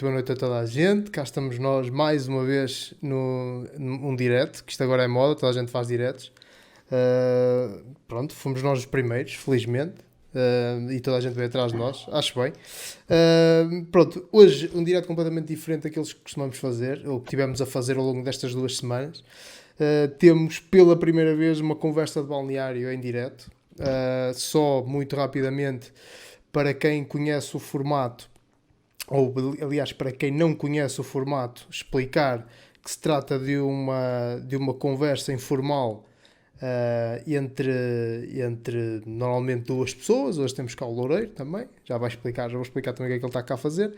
muito boa noite a toda a gente. Cá estamos nós mais uma vez num direto, que isto agora é moda, toda a gente faz diretos. Pronto, fomos nós os primeiros, felizmente, e toda a gente veio atrás de nós, acho bem. Pronto, hoje um direto completamente diferente daqueles que costumamos fazer, ou que tivemos a fazer ao longo destas 2 semanas. Temos pela primeira vez uma conversa de balneário em direto, só muito rapidamente para quem conhece o formato. Ou, aliás, para quem não conhece o formato, explicar que se trata de uma conversa informal entre normalmente 2 pessoas. Hoje temos cá o Loureiro também, já vou explicar também o que é que ele está cá a fazer.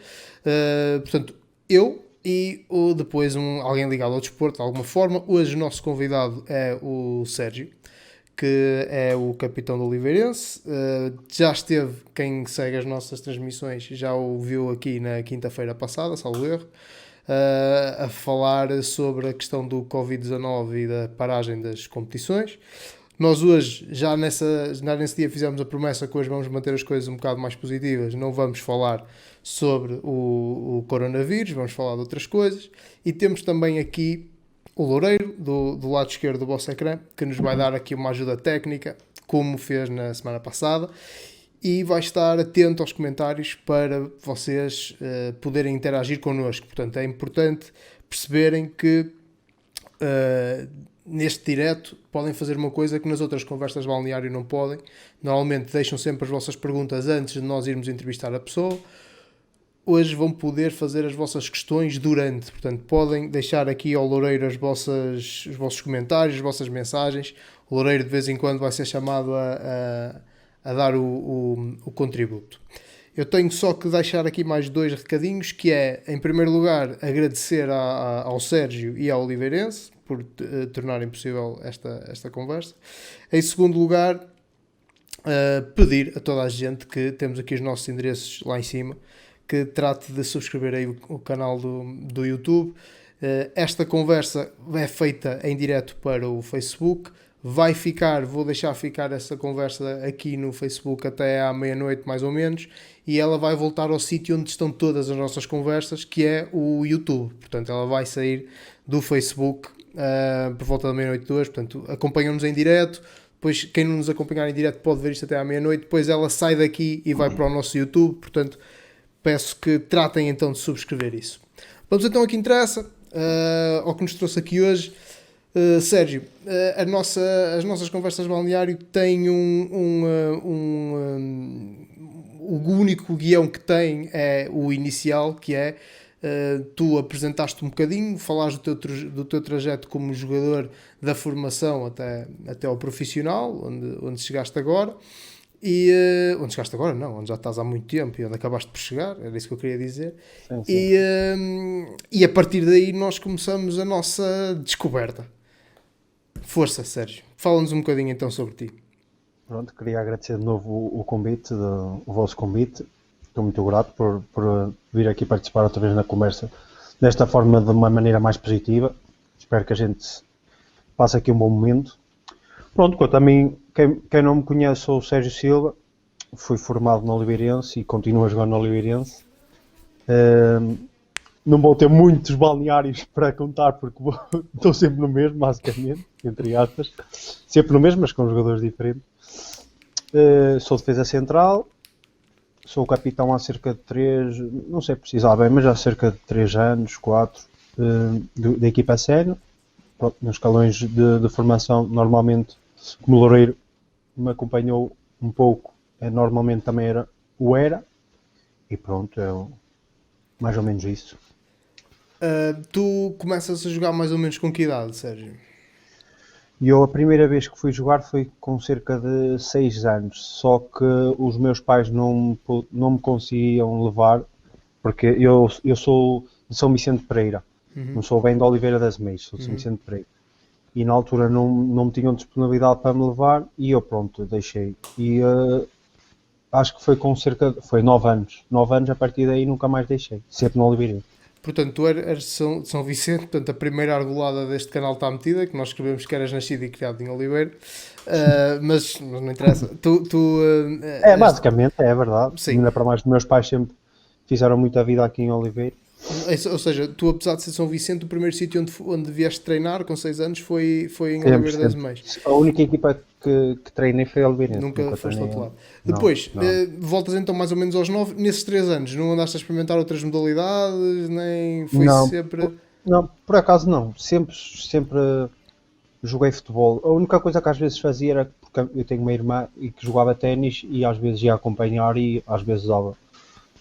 Portanto, eu e depois alguém ligado ao desporto de alguma forma. Hoje o nosso convidado é o Sérgio, que é o capitão do Oliveirense. Já esteve, quem segue as nossas transmissões já o viu aqui na quinta-feira passada, salvo erro, a falar sobre a questão do Covid-19 e da paragem das competições. Nós hoje, já nesse dia, fizemos a promessa que hoje vamos manter as coisas um bocado mais positivas. Não vamos falar sobre o coronavírus, vamos falar de outras coisas. E temos também aqui o Loureiro, do lado esquerdo do vosso ecrã, que nos vai dar aqui uma ajuda técnica, como fez na semana passada, e vai estar atento aos comentários para vocês poderem interagir connosco. Portanto, é importante perceberem que neste direto podem fazer uma coisa que nas outras conversas de balneário não podem. Normalmente deixam sempre as vossas perguntas antes de nós irmos entrevistar a pessoa. Hoje vão poder fazer as vossas questões durante, portanto podem deixar aqui ao Loureiro os vossos comentários, as vossas mensagens. O Loureiro de vez em quando vai ser chamado a dar o contributo. Eu tenho só que deixar aqui mais 2 recadinhos, que é, em primeiro lugar, agradecer ao Sérgio e ao Oliveirense por tornarem possível esta conversa. Em segundo lugar, pedir a toda a gente, que temos aqui os nossos endereços lá em cima, que trate de subscrever aí o canal do YouTube. Esta conversa é feita em direto para o Facebook. Vou deixar ficar essa conversa aqui no Facebook até à meia-noite, mais ou menos, e ela vai voltar ao sítio onde estão todas as nossas conversas, que é o YouTube. Portanto, ela vai sair do Facebook por volta da meia-noite 2. Portanto, acompanham-nos em direto. Depois, quem não nos acompanhar em direto pode ver isto até à meia-noite. Depois ela sai daqui e vai para o nosso YouTube. Portanto, peço que tratem então de subscrever isso. Vamos então ao que interessa, ao que nos trouxe aqui hoje. Sérgio, as nossas conversas de balneário têm o único guião que tem é o inicial, que é tu apresentaste um bocadinho, falaste do teu trajeto como jogador, da formação até ao profissional, onde chegaste agora. Onde chegaste agora? Não, onde já estás há muito tempo e onde acabaste por chegar, era isso que eu queria dizer. Sim. E a partir daí nós começamos a nossa descoberta. Força, Sérgio. Fala-nos um bocadinho então sobre ti. Pronto, queria agradecer de novo o vosso convite. Estou muito grato por vir aqui participar outra vez na conversa desta forma, de uma maneira mais positiva. Espero que a gente passe aqui um bom momento. Pronto, quanto a mim, quem não me conhece, sou o Sérgio Silva, fui formado no Oliveirense e continuo a jogar no Oliveirense. Não vou ter muitos balneários para contar, porque estou sempre no mesmo, basicamente, entre aspas. Sempre no mesmo, mas com jogadores diferentes. Sou defesa central, sou capitão há cerca de 3, não sei precisar bem, mas há cerca de 3 anos, 4, da equipa sénior. Nos escalões de formação, normalmente, como o Loureiro me acompanhou um pouco, normalmente também era o ERA, e pronto, é mais ou menos isso. Tu começas a jogar mais ou menos com que idade, Sérgio? A primeira vez que fui jogar foi com cerca de 6 anos, só que os meus pais não me conseguiam levar, porque eu sou de São Vicente de Pereira, não sou bem de Oliveira das Meias, sou de São Vicente de Pereira. E na altura não me tinham disponibilidade para me levar e eu pronto, deixei. E acho que foi 9 anos. 9 anos, a partir daí nunca mais deixei, sempre no Oliveirense. Portanto, tu eras de São Vicente, portanto a primeira argolada deste canal está metida, que nós escrevemos que eras nascido e criado em Oliveira, mas não interessa. Basicamente, é verdade. Sim. Ainda para mais, meus pais sempre fizeram muita vida aqui em Oliveira. Ou seja, tu, apesar de ser São Vicente, o primeiro sítio onde vieste treinar com 6 anos foi em Oliveira das 100%. Meias. A única equipa que treinei foi a Oliveirense, Nunca nunca foste ao treinei. outro lado. Não, Depois, não. voltas então mais ou menos aos 9. Nesses 3 anos, não andaste a experimentar outras modalidades, nem foi Não, sempre. não, por acaso não. Sempre joguei futebol. A única coisa que às vezes fazia era porque eu tenho uma irmã e que jogava ténis e às vezes ia acompanhar e às vezes dava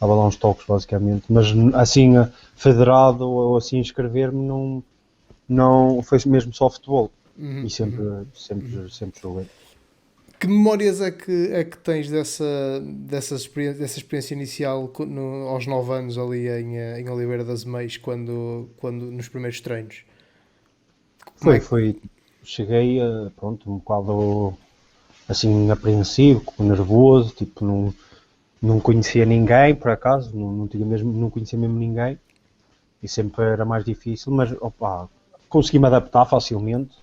lá uns toques basicamente. Mas assim, federado ou assim inscrever-me não foi mesmo só futebol. E sempre joguei. Que memórias é que tens dessa experiência inicial aos 9 anos ali em Oliveira das Meias, quando nos primeiros treinos? Como é que. Cheguei, pronto, um bocado assim apreensivo, nervoso, tipo, não conhecia ninguém, por acaso, não conhecia mesmo ninguém, e sempre era mais difícil, mas opa, consegui me adaptar facilmente,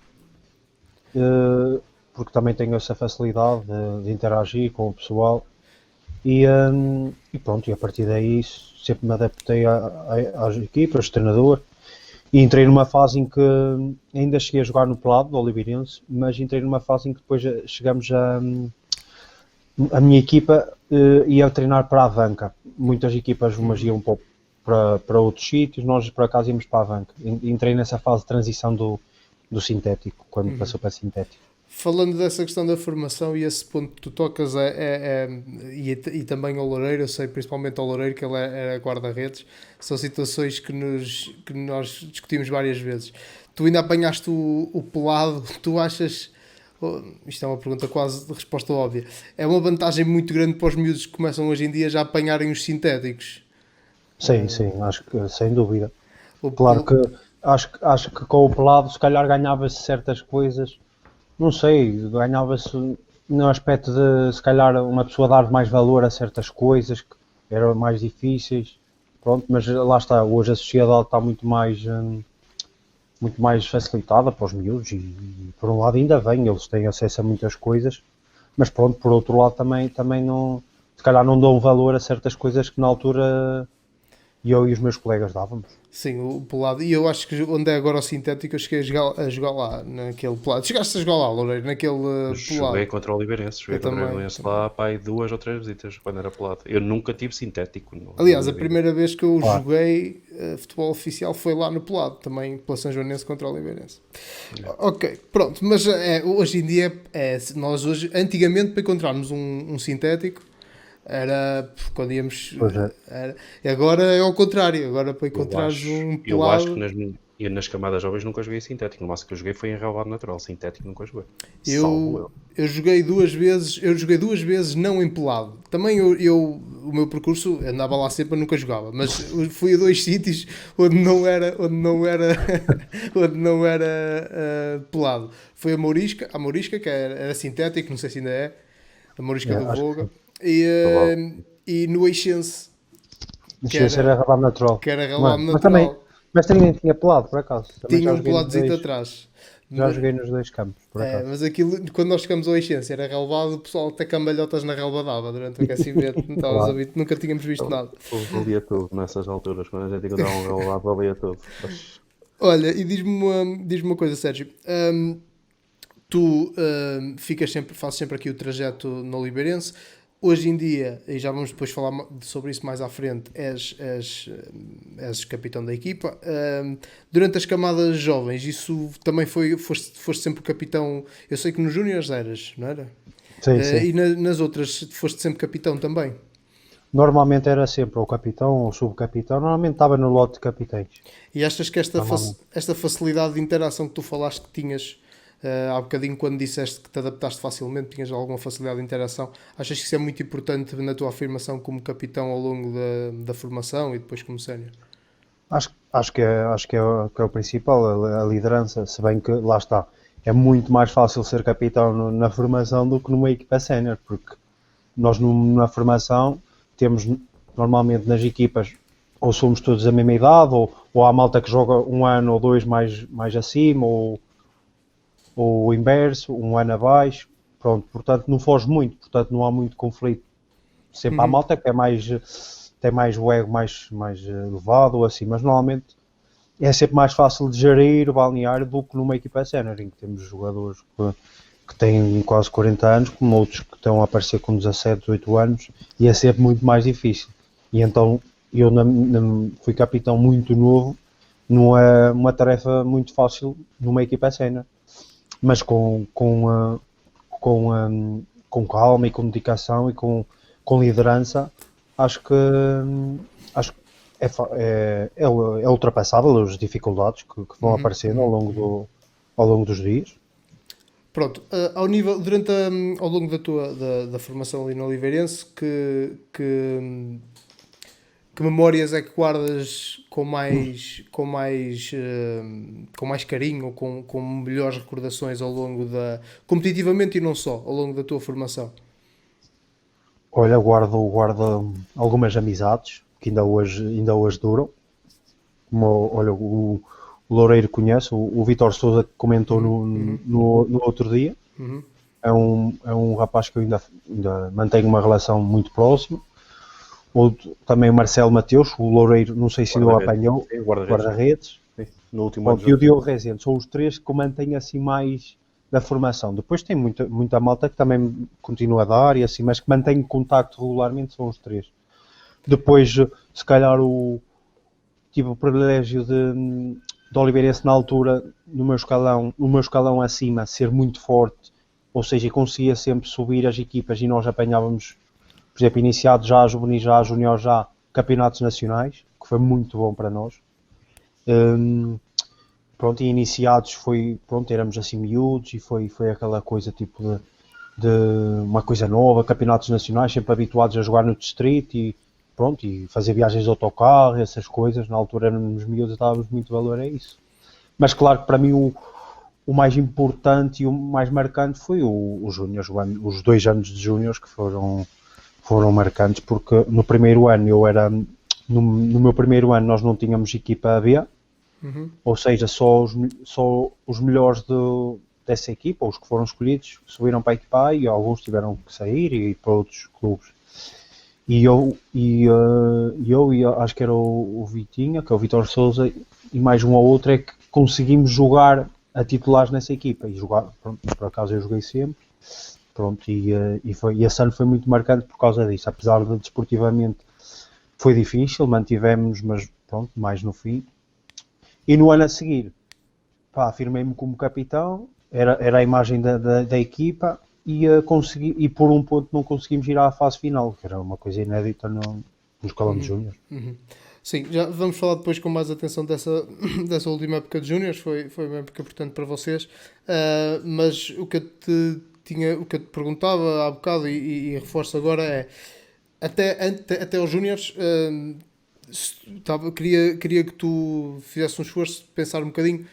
porque também tenho essa facilidade de interagir com o pessoal, e pronto, e a partir daí sempre me adaptei às equipas, aos treinadores, e entrei numa fase em que ainda cheguei a jogar no pelado do Oliveirense, mas entrei numa fase em que depois chegamos a minha equipa ia treinar para a Avanca. Muitas equipas, umas iam para outros sítios, nós por acaso íamos para a Avanca. Entrei nessa fase de transição do sintético, quando passou para sintético. Falando dessa questão da formação e esse ponto que tu tocas e também ao Loureiro, eu sei principalmente ao Loureiro que ele era guarda-redes, são situações que nós discutimos várias vezes. Tu ainda apanhaste o pelado, tu achas, isto é uma pergunta quase de resposta óbvia, é uma vantagem muito grande para os miúdos que começam hoje em dia já a apanharem os sintéticos? Sim, acho que sem dúvida. O Claro pel- que acho que com o pelado se calhar ganhava-se certas coisas. Não sei, ganhava-se no aspecto de se calhar uma pessoa dar mais valor a certas coisas que eram mais difíceis, pronto, mas lá está, hoje a sociedade está muito mais facilitada para os miúdos e por um lado ainda bem, eles têm acesso a muitas coisas, mas pronto, por outro lado também não, se calhar não dão valor a certas coisas que na altura eu e os meus colegas dávamos. Sim, o pelado. E eu acho que onde é agora o sintético, eu cheguei a jogar lá, naquele pelado. Chegaste a jogar lá, Loureiro, naquele pelado. Joguei contra o Oliveirense, Eu joguei contra o também. Oliveirense lá, pá, aí 2 ou 3 visitas quando era pelado. Eu nunca tive sintético na Aliás, a minha vida. primeira vez que eu Claro. joguei futebol oficial foi lá no pelado, também pela São Joanense contra o Oliveirense. Ok, pronto, mas hoje em dia, nós hoje, antigamente para encontrarmos um sintético, era quando íamos. Pois é. Agora é ao contrário, agora para Eu encontrares acho, um eu acho que pelado. nas camadas jovens nunca joguei sintético. No máximo que eu joguei foi em relvado natural. Sintético nunca joguei. Salvo Eu, eu. eu joguei duas vezes não empelado. Também o meu percurso andava lá sempre, nunca jogava, mas fui a dois sítios onde não era pelado. Foi a Mourisca que era sintético, não sei se ainda é, a Mourisca do Acho que Voga, sim. e, Provável. no Eixense, Mas que se era era, rabado natural. que era Não relado é? natural. Mas também tinha pelado, por acaso. Também Tinha um peladozito atrás. já joguei nos dois campos, por acaso. Mas aquilo, quando nós chegamos aoEixense, era relevado, o pessoal até cambalhotas na relva dava durante o aquecimento, não estávamos a Claro. ouvir, nunca tínhamos visto nada. Valia tudo nessas alturas. Quando a gente encontrava um relvado, valia tudo. Mas, Olha, e diz-me uma coisa, Sérgio. Tu fazes sempre aqui o trajeto no Oliveirense. Hoje em dia, e já vamos depois falar sobre isso mais à frente, és capitão da equipa. Durante as camadas jovens, isso também foste sempre capitão. Eu sei que nos Júniors eras, não era? Sim, sim. E nas outras foste sempre capitão também. Normalmente era sempre o capitão ou o subcapitão. Normalmente estava no lote de capitães. E achas que Normalmente. esta facilidade de interação que tu falaste que tinhas há bocadinho quando disseste que te adaptaste facilmente, tinhas alguma facilidade de interação, achas que isso é muito importante na tua afirmação como capitão ao longo da formação e depois como sénior? Acho que é o principal, a liderança. Se bem que, lá está, é muito mais fácil ser capitão na formação do que numa equipa sénior, porque nós na formação temos normalmente nas equipas ou somos todos da mesma idade, ou há malta que joga um ano ou dois mais acima, ou o inverso, um ano abaixo. Pronto, portanto não foge muito, portanto não há muito conflito. Sempre há malta que é tem mais o ego mais elevado ou assim, mas normalmente é sempre mais fácil de gerir o balneário do que numa equipa sénior, em que temos jogadores que têm quase 40 anos, como outros que estão a aparecer com 17, 18 anos, e é sempre muito mais difícil. E então eu fui capitão muito novo, não é uma tarefa muito fácil numa equipa sénior, mas com calma e com dedicação e com liderança, acho que acho que é ultrapassável as dificuldades que vão aparecendo ao longo dos dias. Pronto, ao nível, ao longo da formação ali no Oliveirense, que memórias é que guardas com mais carinho ou com melhores recordações ao longo competitivamente e não só, ao longo da tua formação? Olha, guardo algumas amizades que ainda hoje duram. Olha, o Loureiro conhece, o Vítor Sousa que comentou no outro dia. Uhum. É um rapaz que eu ainda mantenho uma relação muito próxima. Também o Marcelo Mateus, o Loureiro, não sei se o apanhou, guarda-redes. No último ano. E o Diogo Rezende, são os três que mantêm assim mais da formação. Depois tem muita malta que também continua a dar e assim, mas que mantém contacto regularmente, são os três. Depois, se calhar, tive o privilégio de Oliveirense na altura, no meu escalão acima, ser muito forte, ou seja, conseguia sempre subir as equipas e nós apanhávamos, por exemplo, iniciado já, juvenis já, júnior já, campeonatos nacionais, que foi muito bom para nós. Pronto, e iniciados éramos assim miúdos e foi aquela coisa tipo de uma coisa nova, campeonatos nacionais, sempre habituados a jogar no distrito e pronto, e fazer viagens de autocarro, essas coisas. Na altura éramos miúdos e dávamos muito valor a isso. Mas claro que para mim o mais importante e o mais marcante foi os júniores, os 2 anos de júniores que foram marcantes, porque no primeiro ano no meu primeiro ano nós não tínhamos equipa B, ou seja, só os melhores dessa equipa, os que foram escolhidos, subiram para a equipa A e alguns tiveram que sair e ir para outros clubes. E eu acho que era o Vitinha, que é o Vítor Sousa, e mais um ou outro é que conseguimos jogar a titulares nessa equipa. E jogar, pronto, por acaso eu joguei sempre. Pronto, e esse ano foi muito marcante por causa disso. Apesar de desportivamente foi difícil, mantivemos, mas pronto, mais no fim. E no ano a seguir, afirmei-me como capitão, era a imagem da equipa. E por um ponto não conseguimos ir à fase final, que era uma coisa inédita no escalão de júnior. Sim, já vamos falar depois com mais atenção dessa última época de júniores, foi uma época importante para vocês, mas o que eu te perguntava há bocado e reforço agora é, até aos júniores, queria que tu fizesse um esforço de pensar um bocadinho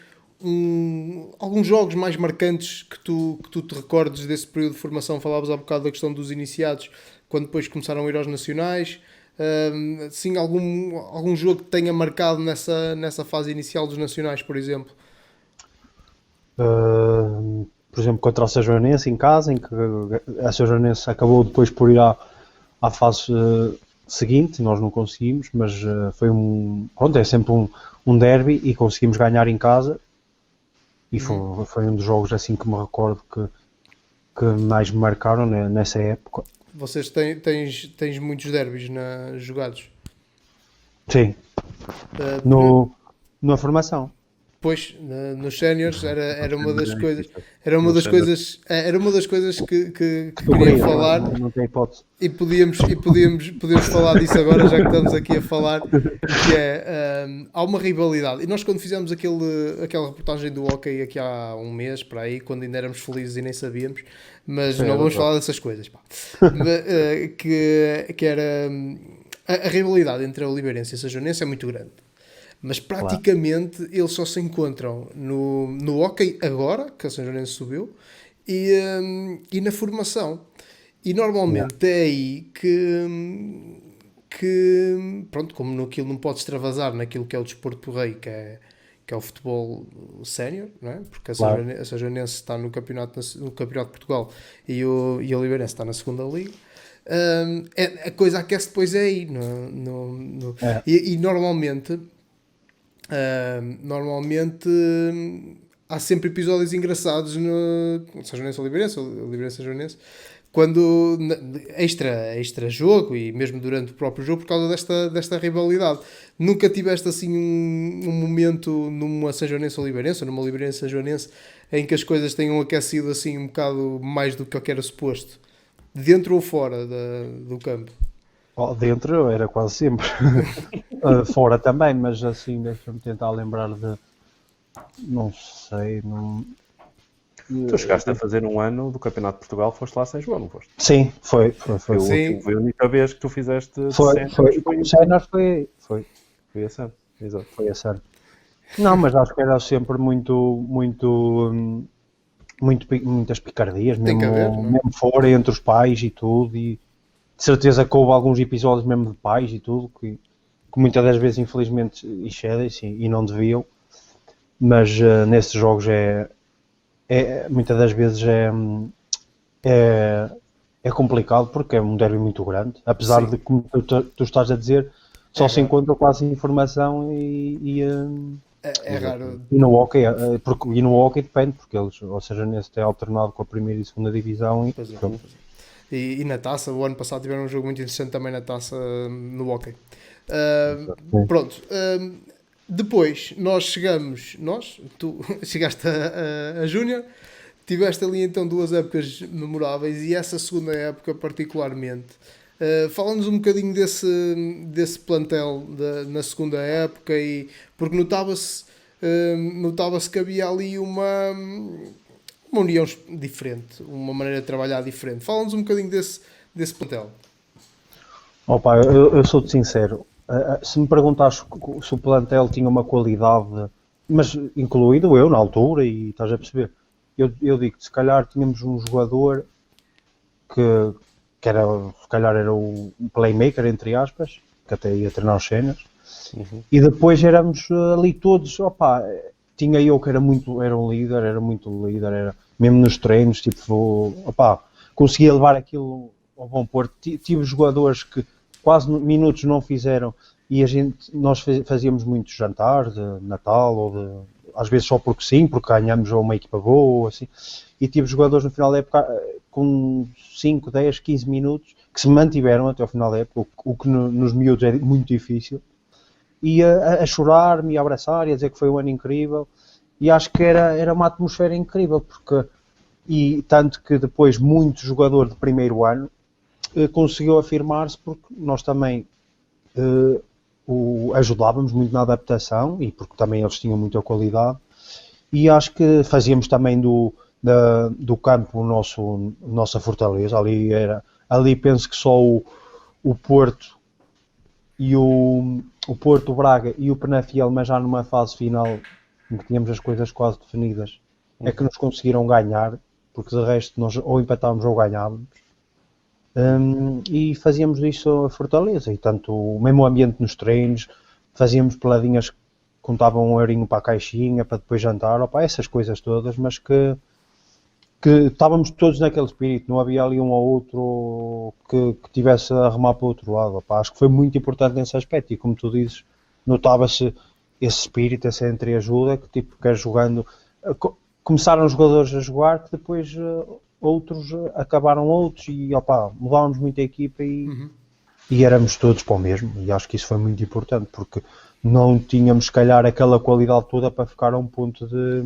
alguns jogos mais marcantes que tu te recordes desse período de formação. Falavas há bocado da questão dos iniciados, quando depois começaram a ir aos nacionais. Sim, algum jogo que tenha marcado nessa fase inicial dos nacionais, por exemplo? Por exemplo, contra o Sejonense em casa, em que a Sejonense acabou depois por ir à fase seguinte, nós não conseguimos, mas foi pronto, é sempre um derby e conseguimos ganhar em casa. E foi um dos jogos assim que me recordo que mais me marcaram nessa época. Vocês tens muitos derbys jogados? Sim. Na formação. Pois, nos séniores era uma das coisas, era uma das coisas que queria falar. Não tem hipótese. E podíamos falar disso agora, já que estamos aqui a falar, que há uma rivalidade. E nós quando fizemos aquela reportagem do hockey aqui há um mês, para aí, quando ainda éramos felizes e nem sabíamos, mas não vamos falar dessas coisas, pá. que era a rivalidade entre a Oliveirense e a Sejonense é muito grande. Mas praticamente eles só se encontram no hockey agora, que a Sejonense subiu, e na formação. E normalmente é aí que pronto, como naquilo não pode extravasar naquilo que é o desporto por rei, que é o futebol sénior, não é? Porque a Sejonense está no campeonato de Portugal e a Oliveirense está na segunda liga. a coisa aquece depois é aí. É. E normalmente, há sempre episódios engraçados no São Joanense ou Liberense São Joanense, quando extra jogo e mesmo durante o próprio jogo, por causa desta rivalidade. Nunca tiveste assim um momento numa São Joanense ou Liberense, ou numa Liberense São Joanense, em que as coisas tenham aquecido assim um bocado mais do que era suposto, dentro ou fora do campo? Dentro era quase sempre. Fora também, mas assim, deixa-me tentar lembrar de. Não sei. Não... Tu chegaste a fazer um ano do Campeonato de Portugal, foste lá a São João, não foste? Sim, foi. Sim. Foi a única vez que tu fizeste Foi. Cenas foi esse ano, exato. Foi esse ano. Não, mas acho que era sempre muitas picardias, Tem que haver, não é? mesmo fora, entre os pais e tudo, e de certeza que houve alguns episódios mesmo de pais e tudo, que muitas das vezes infelizmente excedem-se e não deviam, mas nesses jogos muitas das vezes é complicado porque é um derby muito grande, apesar Sim. de, como tu estás a dizer, só se encontra quase informação É raro. e no hockey, e no hockey depende, porque eles, ou seja, nesse tem alternado com a primeira e segunda divisão Pois é. pronto. E na taça, o ano passado tiveram um jogo muito interessante também na taça, no hockey. Pronto. Depois tu chegaste a Júnior, tiveste ali então 2 épocas memoráveis e essa segunda época particularmente. Fala-nos um bocadinho desse plantel na segunda época, porque notava-se que havia ali uma união diferente, uma maneira de trabalhar diferente. Fala-nos um bocadinho desse plantel. Opa, eu sou-te sincero, se me perguntares se o plantel tinha uma qualidade, mas incluído eu na altura, e estás a perceber, eu digo que se calhar tínhamos um jogador que era, se calhar era o playmaker, entre aspas, que até ia treinar os cenas, e depois éramos ali todos, opa, tinha eu que era muito líder, era mesmo nos treinos, tipo, opa, conseguia levar aquilo ao bom porto. Tive jogadores que quase minutos não fizeram e nós fazíamos muitos jantares de Natal ou às vezes só porque sim, porque ganhamos uma equipa boa ou assim, e tive jogadores no final da época com 5, 10, 15 minutos que se mantiveram até ao final da época, o que nos miúdos é muito difícil, e a chorar-me e a abraçar e a dizer que foi um ano incrível, e acho que era uma atmosfera incrível, e tanto que depois muito jogador de primeiro ano conseguiu afirmar-se, porque nós também ajudávamos muito na adaptação e porque também eles tinham muita qualidade, e acho que fazíamos também do campo nossa fortaleza. Ali penso que só o Porto e o Porto, o Braga e o Penafiel, mas já numa fase final em que tínhamos as coisas quase definidas, é que nos conseguiram ganhar, porque de resto nós ou empatávamos ou ganhávamos. E fazíamos disso a fortaleza, e tanto o mesmo ambiente nos treinos, fazíamos peladinhas que contavam um eurinho para a caixinha para depois jantar, opa, essas coisas todas, mas que estávamos todos naquele espírito, não havia ali um ou outro que tivesse a remar para o outro lado, opa, acho que foi muito importante nesse aspecto, e como tu dizes, notava-se esse espírito, essa entreajuda, que tipo, quer jogando, começaram os jogadores a jogar, que depois outros acabaram outros, e opa, mudávamos muito a equipa e éramos todos para o mesmo, e acho que isso foi muito importante, porque não tínhamos se calhar aquela qualidade toda para ficar a um ponto de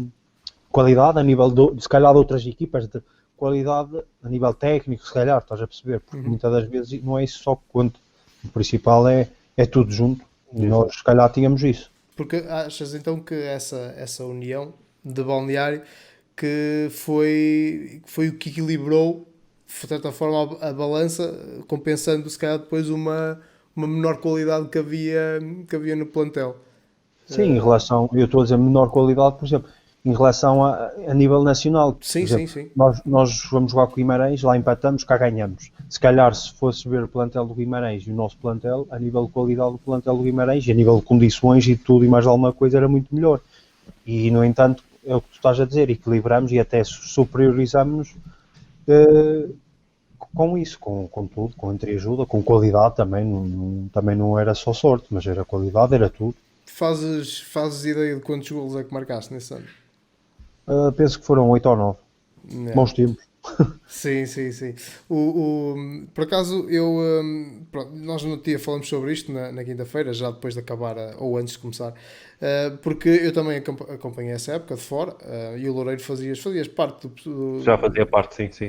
qualidade a nível se calhar de outras equipas, de qualidade a nível técnico, se calhar, estás a perceber, porque muitas das vezes não é isso só que conta, o principal é tudo junto, e nós se calhar tínhamos isso. Porque achas então que essa união de balneário que foi o que equilibrou de certa forma a balança, compensando se calhar depois uma menor qualidade que havia no plantel? Sim, em relação, eu estou a dizer menor qualidade, por exemplo, em relação a nível nacional. Sim, por exemplo, sim. Nós vamos jogar com o Guimarães, lá empatamos, cá ganhamos. Se calhar, se fosse ver o plantel do Guimarães e o nosso plantel, a nível de qualidade do plantel do Guimarães e a nível de condições e tudo e mais alguma coisa, era muito melhor. E, no entanto, é o que tu estás a dizer, equilibramos e até superiorizamos com isso, com tudo, com entreajuda, com qualidade também. Também não era só sorte, mas era qualidade, era tudo. Fazes ideia de quantos golos é que marcaste nesse ano? Penso que foram 8 ou 9. É. Bons tempos. Sim, sim, sim. Por acaso, pronto, nós no dia falamos sobre isto na quinta-feira, já depois de acabar, ou antes de começar, porque eu também acompanhei essa época de fora, e o Loureiro fazias parte Já fazia parte, sim. sim,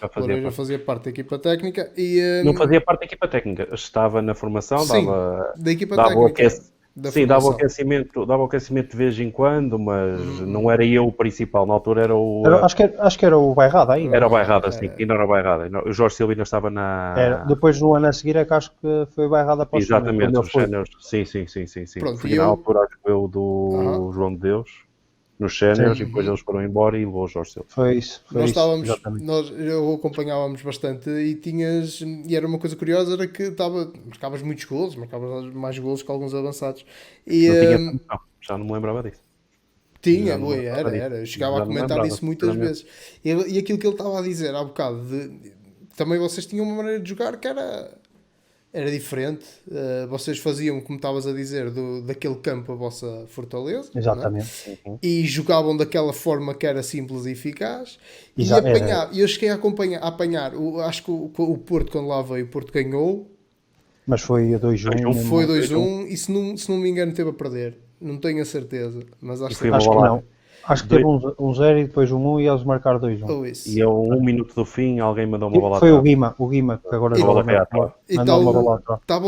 Já o fazia Loureiro já parte. fazia parte da equipa técnica e Não fazia parte da equipa técnica, estava na formação, sim, da equipa dava o técnica da sim, dava o formação. aquecimento de vez em quando, mas não era eu o principal. Na altura era Acho que era o Bairrada ainda. era o Bairrada, sim, ainda era o Bairrada. O Jorge Silva ainda estava Depois no ano a seguir é que acho que foi o Bairrada para o Exatamente, quando os ele foi. séniores. Sim. Pronto, Fui e na eu. altura, acho que eu Aham. do João de Deus, nos séniores, e Sim, depois eles foram embora e levou o Jorge Silva. foi isso, exatamente. Eu acompanhávamos bastante e era uma coisa curiosa, era que marcavas muitos golos, marcavas mais golos que alguns avançados. E Não tinha essa noção, já não me lembrava disso. tinha, Já não me ui, lembrava disso. era, eu chegava Já a não me comentar lembrava, isso muitas sinceramente. vezes. E aquilo que ele estava a dizer há bocado, também vocês tinham uma maneira de jogar que era diferente. Vocês faziam, como estavas a dizer, daquele campo a vossa fortaleza, não é? Exatamente. E jogavam daquela forma que era simples e eficaz Era, eu cheguei a apanhar acho que o Porto, quando lá veio, o Porto ganhou, mas foi a 2-1 foi mesmo. 2-1 e se não me engano teve a perder, não tenho a certeza, mas E acho foi que uma Acho que bola não. Acho que teve 1-0 e depois 1-1 e eles marcaram 2-1. ou isso. e a 1 minuto do fim alguém mandou uma bola Foi o atrás. Guima que agora E, Uma bola joga veio na atrás. e mandou uma bola atrás. estava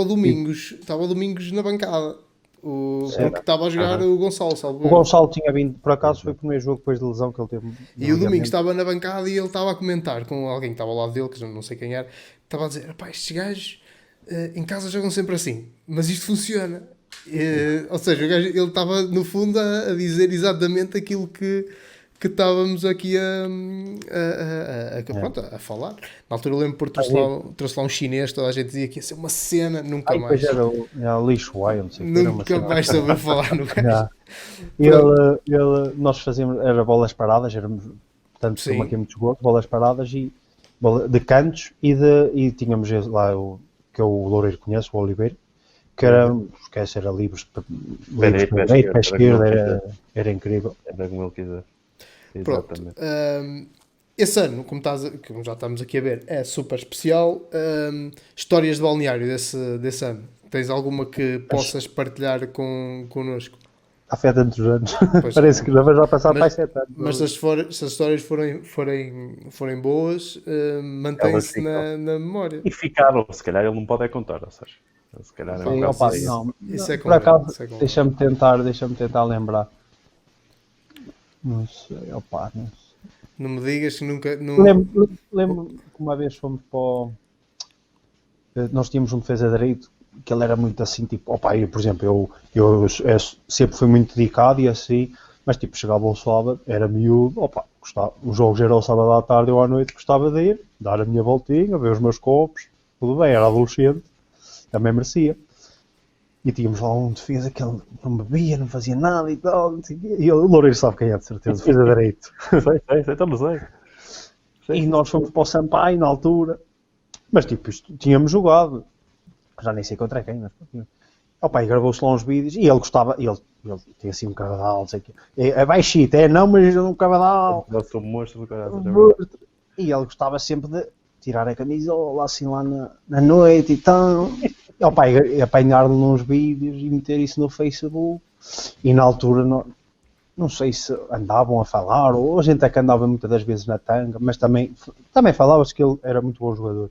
o Domingos na bancada, porque Era. estava a jogar Aham. o Gonçalo, salvo O erro. Gonçalo tinha vindo, por acaso, foi o primeiro jogo depois de lesão que ele teve. E o Domingos estava na bancada e ele estava a comentar com alguém que estava ao lado dele, que eu não sei quem era, estava a dizer: "Epá, estes gajos em casa jogam sempre assim, mas isto funciona." Ou seja, o gajo, ele estava no fundo a dizer exatamente aquilo que estávamos aqui pronto, a falar. Na altura eu lembro por trouxe lá um chinês, toda a gente dizia que ia ser uma cena, nunca Aí depois mais. era o lixo aí, não sei o que, era uma Nunca cena. mais soube falar no gajo. Já. Pronto. Nós fazíamos, era bolas paradas, éramos, portanto, Sim. aqui muitos gols, bolas paradas e de cantos e tínhamos lá que eu o Loureiro conhece, o Oliveira, que era, esquece, era livres para direito, pé direita, para esquerdo, esquerda, era incrível. Era como ele quiser. Pronto. Exatamente. Esse ano, como já estamos aqui a ver, é super especial. Histórias de balneário desse ano. Tens alguma que possas partilhar connosco? Há fé tantos anos. Pois. Parece que já vai já passar para 7 anos. Mas se as histórias forem boas, mantém-se ficam. na memória. E ficaram, se calhar ele não pode é contar, ou seja, se calhar é um Sim, bocado opa, isso. não, Isso é por com ele, acaso, isso é com ele. deixa-me tentar lembrar. Não sei, opa, não sei. Não me digas que nunca. Lembro que uma vez fomos para o... Nós tínhamos um defesa direito que ele era muito assim, tipo, opa, por exemplo, eu sempre fui muito dedicado e assim, mas tipo, chegava ao sábado, era miúdo, opa, gostava, os jogos eram ao sábado à tarde ou à noite, gostava de ir, dar a minha voltinha, ver os meus copos, tudo bem, era adolescente, também merecia. E tínhamos lá um defesa que ele não bebia, não fazia nada e tal, não sei o quê. E o Loureiro sabe quem é, de certeza, defesa direito. Sei, então não sei. E nós fomos para o Sampaio na altura, mas tipo, tínhamos jogado, já nem sei contra quem, mas opa, e gravou-se lá uns vídeos e ele gostava, ele tinha assim um cavadal, não sei o quê. É baixito, não, mas um cavadal. Eu sou um monstro do caralho. E ele gostava sempre de tirar a camisola assim lá na noite e tal. E opa, e apanhar-lhe nos vídeos e meter isso no Facebook. E na altura não sei se andavam a falar, ou a gente é que andava muitas das vezes na tanga, mas também falava-se que ele era muito bom jogador.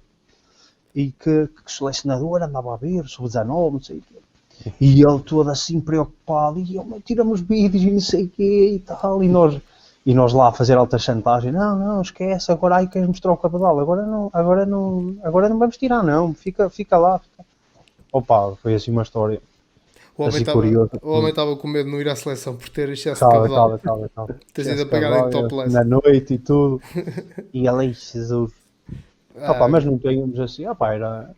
E que selecionador andava a ver, sub-19, não sei o quê. E ele todo assim preocupado, e ele tiramos vídeos e não sei o quê e tal, e nós lá a fazer alta chantagem, não, esquece, agora aí queres mostrar o cabedal, agora não vamos tirar não, fica lá. Opa, foi assim uma história. O homem estava com medo de não ir à seleção por ter excesso de cabedal. Calma. Tens ido a pegar em topless. Na noite e tudo. E ali, Jesus. Opa, mas não tínhamos assim, opa, era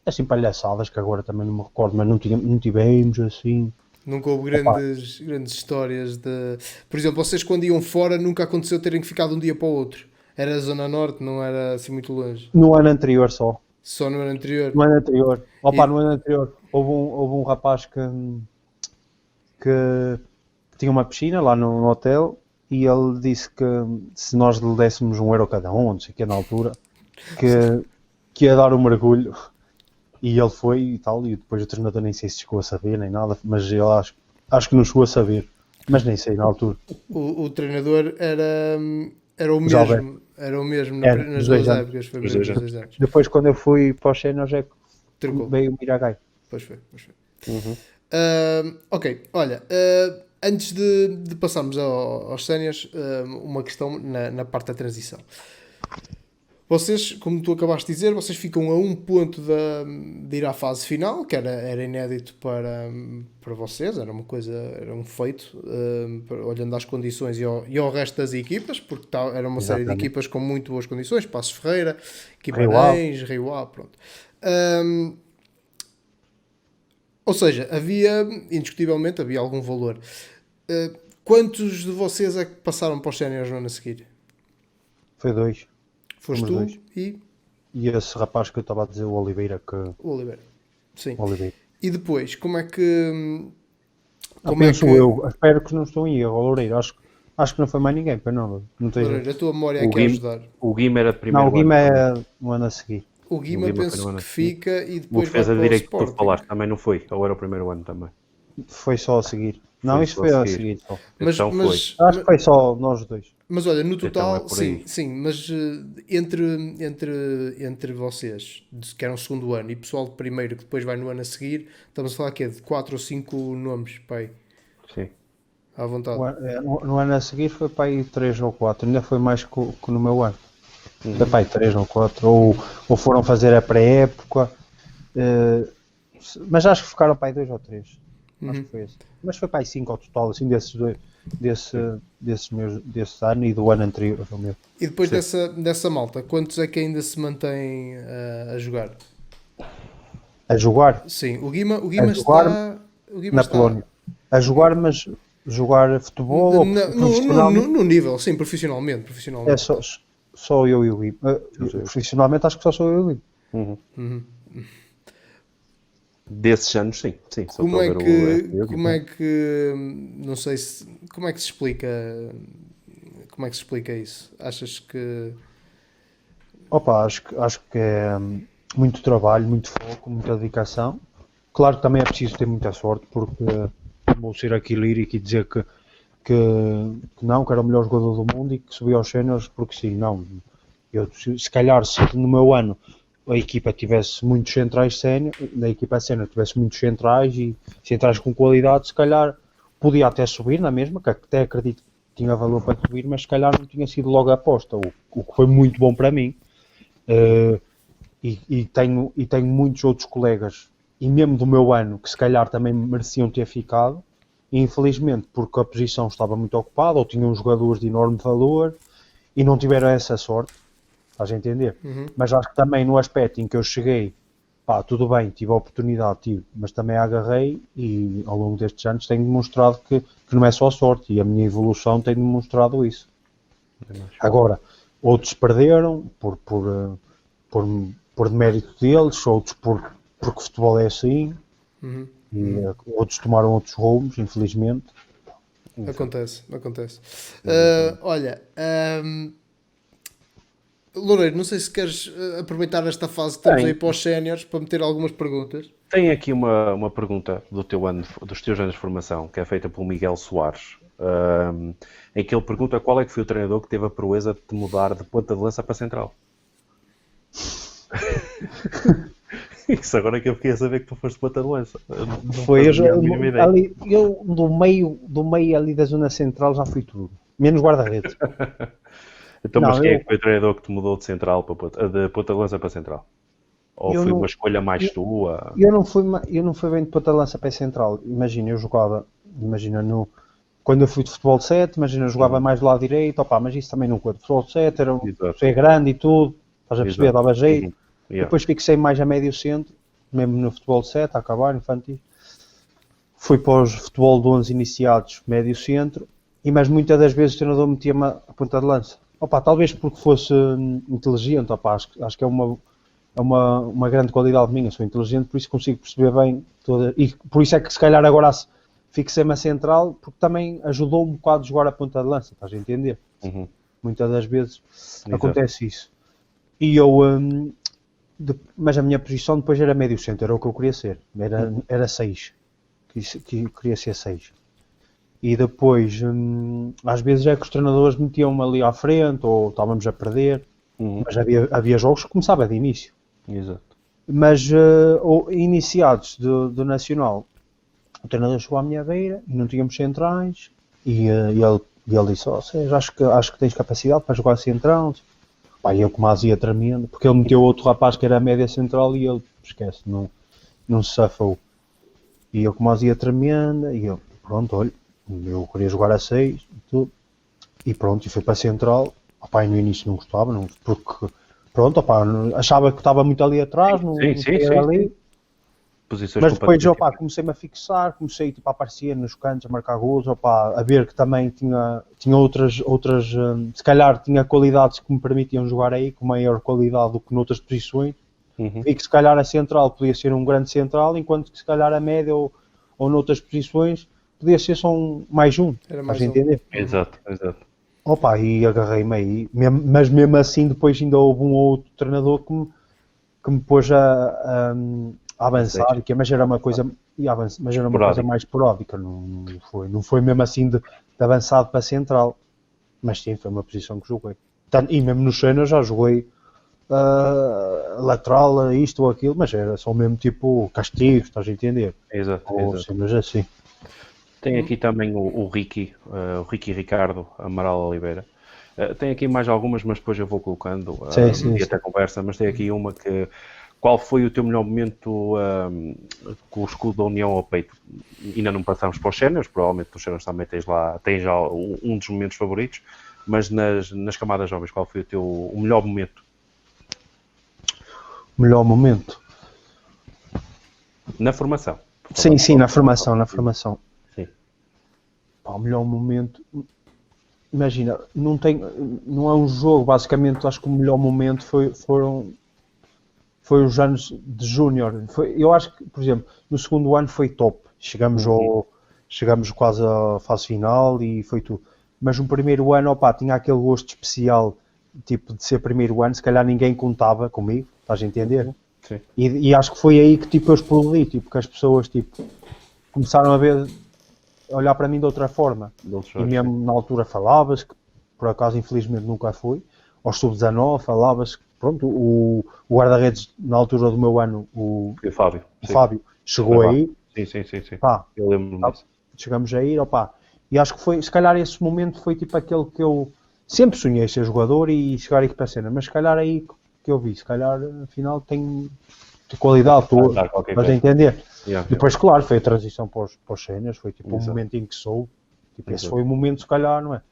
assim palhaçadas que agora também não me recordo, mas não tivemos assim. Nunca houve grandes histórias de... Por exemplo, vocês quando iam fora nunca aconteceu terem que ficar de um dia para o outro. Era a Zona Norte, não era assim muito longe. No ano anterior só. Só no ano anterior. No ano anterior. Opa, E- no ano anterior houve um rapaz que tinha uma piscina lá no hotel e ele disse que se nós lhe dessemos €1 cada um, não sei o que na altura, que ia dar um mergulho. E ele foi e tal, e depois o treinador nem sei se chegou a saber nem nada, mas eu acho que não chegou a saber, mas nem sei na altura. O treinador era o Já mesmo. Era o mesmo Era, nas os duas dois anos. épocas. Foi Os mesmo dois nos 2 anos. Depois quando eu fui para os séniores é que Trocou. veio o Miragai. Pois foi, pois foi. Uhum. Ok, olha, antes de passarmos aos séniores, uma questão na parte da transição. Vocês, como tu acabaste de dizer, vocês ficam a um ponto de ir à fase final, que era inédito para vocês, era uma coisa, era um feito, olhando às condições e ao resto das equipas, porque era uma série de Exatamente. equipas com muito boas condições, Passos Ferreira, Guimarães, Rio Ave, pronto. Ou seja, indiscutivelmente, havia algum valor. Quantos de vocês é que passaram para os séniores no ano a seguir? Foi 2. Foste tu Fomos 2. e E esse rapaz que eu estava a dizer, o Oliveira, o Oliveira. Sim. o Oliveira. E depois, como é que... Penso eu, espero que não estou em erro, o Loureiro, acho que não foi mais ninguém, para não esteja. Loureiro, a tua memória O aqui a Guim- ajudar. O Guima era de primeiro Não, o Guima ano. é no ano a seguir. O Guima O Guima foi penso no ano que a seguir. fica e O depois vai defesa para de o direito que tu Sporting. falaste também não foi, ou era o primeiro ano também. Foi só a seguir. Não, Foi isso só foi a a seguir. seguir só. Então foi. Acho que foi só nós dois. Mas olha, no total, Então é por aí. sim, mas entre vocês, que eram segundo ano, e pessoal de primeiro que depois vai no ano a seguir, estamos a falar que é de 4 ou 5 nomes, pai, Sim. à vontade. No ano a seguir foi para aí 3 ou 4, ainda foi mais que no meu ano. Foi para aí 3 ou 4, ou foram fazer a pré-época, mas acho que ficaram para aí 2 ou 3. Acho que foi esse. Mas foi para aí 5 ao total, assim, desses dois, desse ano e do ano anterior ao meu. E depois dessa malta, quantos é que ainda se mantêm a jogar? A jogar Sim, o Guima jogar está... O Guima na está Polónia. A jogar, mas jogar futebol ou profissionalmente? no nível, sim, profissionalmente. É só eu e o Guima. Profissionalmente acho que só sou eu e o Guima. Uhum. Desses anos, sim. Sim, só Como estou a é ver que, o como é que, não sei se, como é que se explica isso? Achas que, Opa, acho que é muito trabalho, muito foco, muita dedicação. Claro que também é preciso ter muita sorte, porque vou ser aqui lírico e dizer que não, que era o melhor jogador do mundo e que subiu aos séniores, porque sim, não. Se calhar se no meu ano a equipa tivesse muitos centrais sénior, na equipa sénior tivesse muitos centrais e centrais com qualidade, se calhar podia até subir na mesma, que até acredito que tinha valor para subir, mas se calhar não tinha sido logo a aposta, o que foi muito bom para mim. E tenho muitos outros colegas, e mesmo do meu ano, que se calhar também mereciam ter ficado, e infelizmente porque a posição estava muito ocupada, ou tinham jogadores de enorme valor, e não tiveram essa sorte, estás a entender? Mas acho que também no aspecto em que eu cheguei, pá, tudo bem, tive a oportunidade, mas também a agarrei, e ao longo destes anos tenho demonstrado que não é só sorte, e a minha evolução tem demonstrado isso. Agora, outros perderam por demérito deles, outros porque o futebol é assim, e outros tomaram outros rumos, infelizmente. acontece. Olha, Loureiro, não sei se queres aproveitar esta fase que estamos aí para os séniores para meter algumas perguntas. Tem aqui uma pergunta dos teus anos de formação, que é feita pelo Miguel Soares, em que ele pergunta qual é que foi o treinador que teve a proeza de te mudar de ponta de lança para central. Isso agora é que eu fiquei a saber que tu foste ponta de lança. Foi ali, eu do meio ali da zona central já fui tudo, menos guarda-redes. Então, mas quem é que foi o treinador que te mudou de central de ponta de lança para central? Ou foi uma escolha mais tua? Eu não fui bem de ponta de lança para central. Imagina, eu jogava, quando eu fui de futebol de 7, imagina, eu jogava mais do lado direito, opa, mas isso também não conta. Futebol de 7 era é grande e tudo, estás a perceber, dava jeito. Depois fixei mais a médio centro, mesmo no futebol de 7, a acabar, infantil. Fui para os futebol de 11 iniciados, médio centro, mas muitas das vezes o treinador metia-me a ponta de lança. Opa, talvez porque fosse inteligente, opa, acho que é uma grande qualidade minha, sou inteligente, por isso consigo perceber bem toda, e por isso é que se calhar agora fixei-me a central, porque também ajudou um bocado a jogar a ponta de lança, estás a entender? Uhum. Muitas das vezes Exato. acontece isso. E eu, mas a minha posição depois era médio centro, era o que eu queria ser, era 6, queria ser 6. E depois, às vezes é que os treinadores metiam-me ali à frente, ou estávamos a perder, mas havia jogos que começava de início. Exato. Mas iniciados do Nacional, o treinador chegou à minha beira e não tínhamos centrais, e ele disse, Sérgio, acho que tens capacidade para jogar central. Pá, e eu com uma azia tremenda, porque ele meteu outro rapaz que era a média central e ele, esquece, não se safou. E eu com uma azia tremenda, e eu, pronto, olha, eu queria jogar a 6 e tudo. E pronto, e fui para a central. Opá, e no início não gostava, porque pronto, opá, achava que estava muito ali atrás, não queria ali. Posições Mas depois, opá, comecei-me a fixar, comecei tipo, a aparecer nos cantos, a marcar gols, opá, a ver que também tinha outras se calhar tinha qualidades que me permitiam jogar aí com maior qualidade do que noutras posições. E que se calhar a central podia ser um grande central, enquanto que se calhar a média ou noutras posições podia ser só mais um. Era mais a entender? Exato. Opa, e agarrei-me aí, mas mesmo assim depois ainda houve um ou outro treinador que me pôs a avançar, mas era uma coisa, mas era uma coisa mais esporádica, não foi mesmo assim de avançado para central, mas sim, foi uma posição que joguei. E mesmo no China já joguei lateral, isto ou aquilo, mas era só mesmo tipo castigos, estás a entender? Exato. Mas assim. Tem aqui também o Ricky Ricardo Amaral Oliveira. Tem aqui mais algumas, mas depois eu vou colocando e até conversa, mas tem aqui uma que... Qual foi o teu melhor momento com o escudo da União ao peito? Ainda não passamos para os séniores, provavelmente nos séniores também tens já um dos momentos favoritos, mas nas camadas jovens, qual foi o melhor momento? Melhor momento? Na formação. Sim, na formação. Sim. Pá, o melhor momento... Imagina, não é um jogo, basicamente, acho que o melhor momento foi os anos de júnior. Eu acho que, por exemplo, no segundo ano foi top. Chegamos quase à fase final e foi tudo. Mas no primeiro ano, tinha aquele gosto especial, tipo, de ser primeiro ano. Se calhar ninguém contava comigo, estás a entender? Sim. E acho que foi aí que tipo, eu explodi, tipo, que as pessoas tipo, começaram a olhar para mim de outra forma. E mesmo na altura falavas, que por acaso infelizmente nunca fui, aos sub-19 falavas, pronto, o guarda-redes na altura do meu ano, o Fábio chegou aí. Sim. Pá, eu lembro-me disso. Chegamos a ir, e acho que foi, se calhar esse momento foi tipo aquele que eu sempre sonhei ser jogador e chegar aqui para a cena, mas se calhar aí que eu vi, se calhar afinal tem qualidade toda, mas a entender. Depois, claro, foi a transição para os séniores, foi tipo um momento em que sou, tipo, esse foi o momento, se calhar, não é?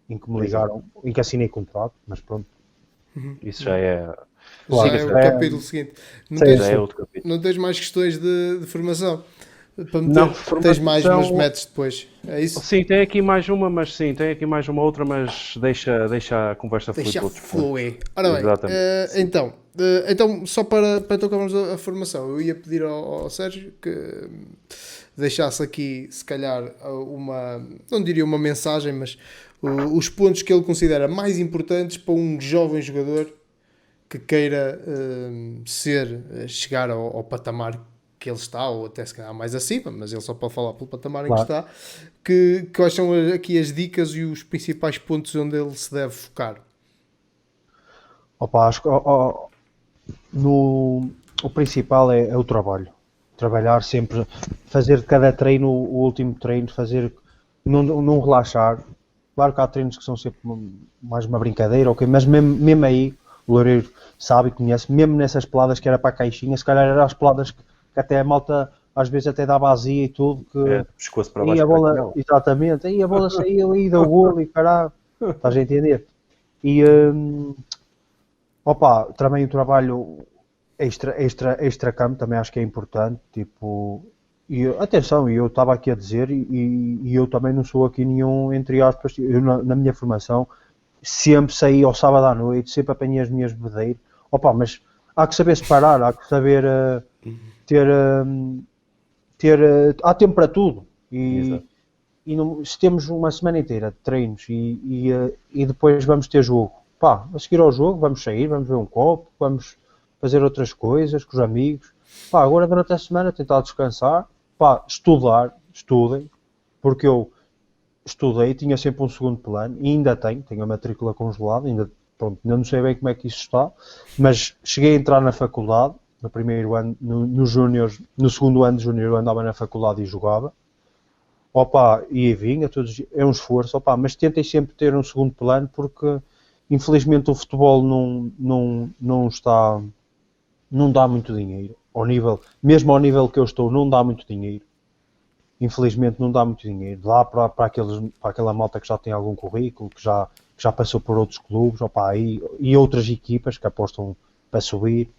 Em que me ligaram, em que assinei contrato, mas pronto. Isso já é... Claro, já é o capítulo seguinte. Não tens mais questões de formação? Para meter, não, tens mais, mas metes depois, é isso? Sim, tem aqui mais uma, outra, mas deixa a conversa fluir. Ora bem, então, só para tocarmos a formação, eu ia pedir ao Sérgio que deixasse aqui, se calhar, não diria uma mensagem, mas os pontos que ele considera mais importantes para um jovem jogador que queira chegar ao patamar que ele está, ou até se calhar mais acima, mas ele só pode falar pelo patamar em que está, quais são aqui as dicas e os principais pontos onde ele se deve focar? Acho que o principal é o trabalho. Trabalhar sempre, fazer de cada treino o último treino, não relaxar. Claro que há treinos que são sempre mais uma brincadeira, okay, mas mesmo aí, o Loureiro sabe e conhece, mesmo nessas peladas que era para a caixinha, se calhar eram as peladas que até a malta às vezes até dava azia e tudo, pescoço para baixo, a bola, exatamente, aí a bola saiu aí do golo e caralho, estás a entender? E também o trabalho extra campo também acho que é importante, tipo, e atenção, eu estava aqui a dizer e eu também não sou aqui nenhum, entre aspas, eu na minha formação sempre saí ao sábado à noite, sempre apanhei as minhas bebedeiras. Opa, mas há que saber separar, há que saber há tempo para tudo. E se temos uma semana inteira de treinos e depois vamos ter jogo, pá, a seguir ao jogo vamos sair, vamos ver um copo, vamos fazer outras coisas com os amigos. Pá, agora durante a semana tentar descansar, pá, estudem, porque eu estudei, tinha sempre um segundo plano e ainda tenho a matrícula congelada, ainda não sei bem como é que isso está, mas cheguei a entrar na faculdade, no primeiro ano, no segundo ano de júnior eu andava na faculdade e jogava, opa, e vinha, é um esforço, opa, mas tentem sempre ter um segundo plano porque infelizmente o futebol não dá muito dinheiro, mesmo ao nível que eu estou, não dá muito dinheiro. Infelizmente não dá muito dinheiro. Dá para aquela malta que já tem algum currículo, que já passou por outros clubes, opa, e outras equipas que apostam para subir.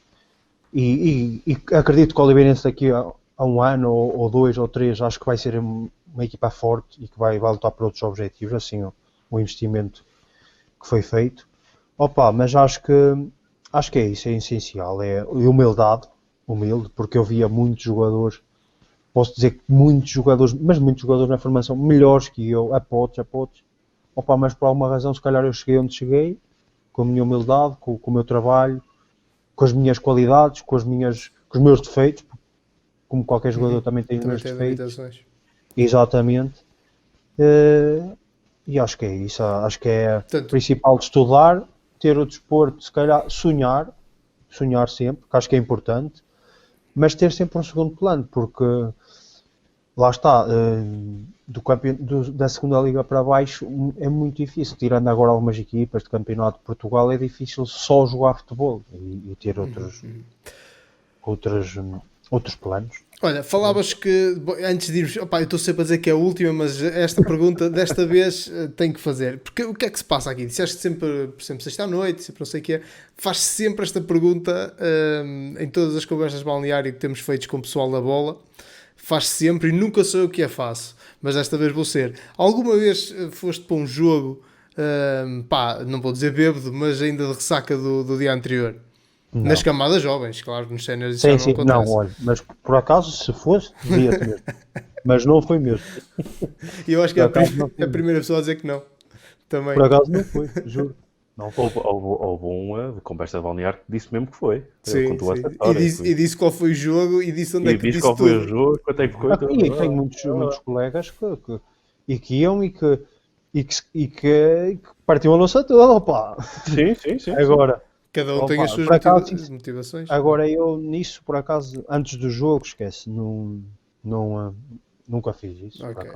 E acredito que o Oliveirense daqui a um ano, ou 2 ou 3, acho que vai ser uma equipa forte e que vai lutar por outros objetivos, assim o investimento que foi feito. Opa, mas acho que é isso, é essencial. É humildade, porque eu via muitos jogadores. Posso dizer que muitos jogadores na formação melhores que eu, a potes. Opa, mas por alguma razão, se calhar eu cheguei onde cheguei, com a minha humildade, com o meu trabalho, com as minhas qualidades, com os meus defeitos, como qualquer jogador também tem os meus defeitos. Exatamente. E acho que é isso. Acho que é o principal de estudar, ter o desporto, se calhar sonhar sempre, que acho que é importante. Mas ter sempre um segundo plano, porque lá está, da segunda liga para baixo é muito difícil, tirando agora algumas equipas de campeonato de Portugal, é difícil só jogar futebol e ter outros planos. Olha, falavas que, antes de irmos, opa, eu estou sempre a dizer que é a última, mas esta pergunta desta vez tenho que fazer, porque o que é que se passa aqui? Disseste sempre, por exemplo, sexta-noite, sempre não sei o que é, faz sempre esta pergunta em todas as conversas de balneário que temos feitos com o pessoal da bola, faz sempre e nunca sou eu o que a faço, mas desta vez vou ser. Alguma vez foste para um jogo, pá, não vou dizer bêbado, mas ainda de ressaca do dia anterior? Não. Nas camadas jovens, claro, nos séniores isso sim, não acontece. Não, olha, mas por acaso se fosse, devia-te mesmo. Mas não foi mesmo. E eu acho que é a primeira pessoa a dizer que não. Também. Por acaso não foi, juro. Não, houve uma conversa de balneário que disse mesmo que foi. Sim. E disse qual foi o jogo e disse onde é que disse qual foi o jogo, quanto é que foi. E tenho muitos colegas que iam e que partiam a nossa toda, opá. Sim. Agora... Cada um tem as suas motivações. Agora eu nisso, por acaso, antes do jogo, esquece, nunca fiz isso. Ok.